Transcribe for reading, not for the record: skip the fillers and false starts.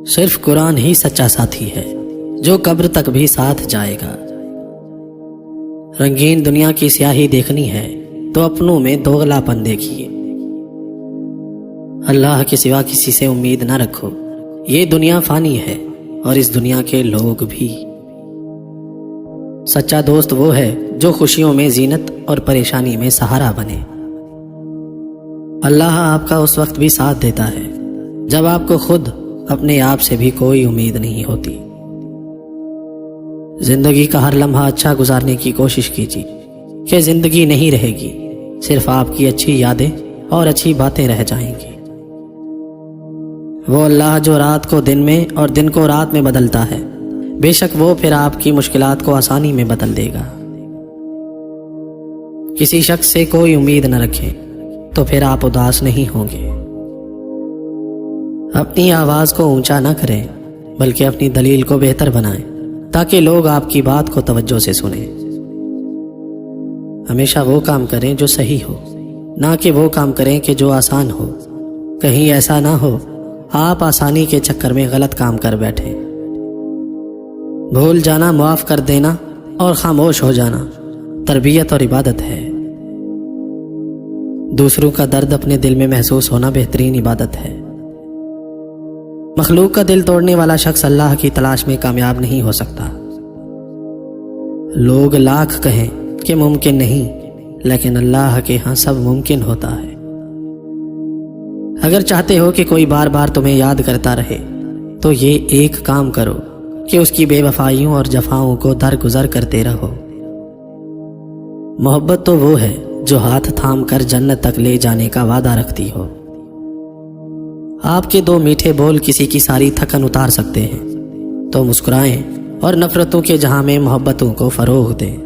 صرف قرآن ہی سچا ساتھی ہے جو قبر تک بھی ساتھ جائے گا۔ رنگین دنیا کی سیاہی دیکھنی ہے تو اپنوں میں دوغلا پن دیکھیے۔ اللہ کے سوا کسی سے امید نہ رکھو، یہ دنیا فانی ہے اور اس دنیا کے لوگ بھی۔ سچا دوست وہ ہے جو خوشیوں میں زینت اور پریشانی میں سہارا بنے۔ اللہ آپ کا اس وقت بھی ساتھ دیتا ہے جب آپ کو خود اپنے آپ سے بھی کوئی امید نہیں ہوتی۔ زندگی کا ہر لمحہ اچھا گزارنے کی کوشش کیجیے کہ زندگی نہیں رہے گی، صرف آپ کی اچھی یادیں اور اچھی باتیں رہ جائیں گی۔ وہ اللہ جو رات کو دن میں اور دن کو رات میں بدلتا ہے، بے شک وہ پھر آپ کی مشکلات کو آسانی میں بدل دے گا۔ کسی شخص سے کوئی امید نہ رکھیں تو پھر آپ اداس نہیں ہوں گے۔ اپنی آواز کو اونچا نہ کریں بلکہ اپنی دلیل کو بہتر بنائیں تاکہ لوگ آپ کی بات کو توجہ سے سنیں۔ ہمیشہ وہ کام کریں جو صحیح ہو، نہ کہ وہ کام کریں کہ جو آسان ہو۔ کہیں ایسا نہ ہو آپ آسانی کے چکر میں غلط کام کر بیٹھیں۔ بھول جانا، معاف کر دینا اور خاموش ہو جانا تربیت اور عبادت ہے۔ دوسروں کا درد اپنے دل میں محسوس ہونا بہترین عبادت ہے۔ مخلوق کا دل توڑنے والا شخص اللہ کی تلاش میں کامیاب نہیں ہو سکتا۔ لوگ لاکھ کہیں کہ ممکن نہیں، لیکن اللہ کے ہاں سب ممکن ہوتا ہے۔ اگر چاہتے ہو کہ کوئی بار بار تمہیں یاد کرتا رہے تو یہ ایک کام کرو کہ اس کی بے وفائیوں اور جفاؤں کو درگزر کرتے رہو۔ محبت تو وہ ہے جو ہاتھ تھام کر جنت تک لے جانے کا وعدہ رکھتی ہو۔ آپ کے دو میٹھے بول کسی کی ساری تھکن اتار سکتے ہیں، تو مسکرائیں اور نفرتوں کے جہاں میں محبتوں کو فروغ دیں۔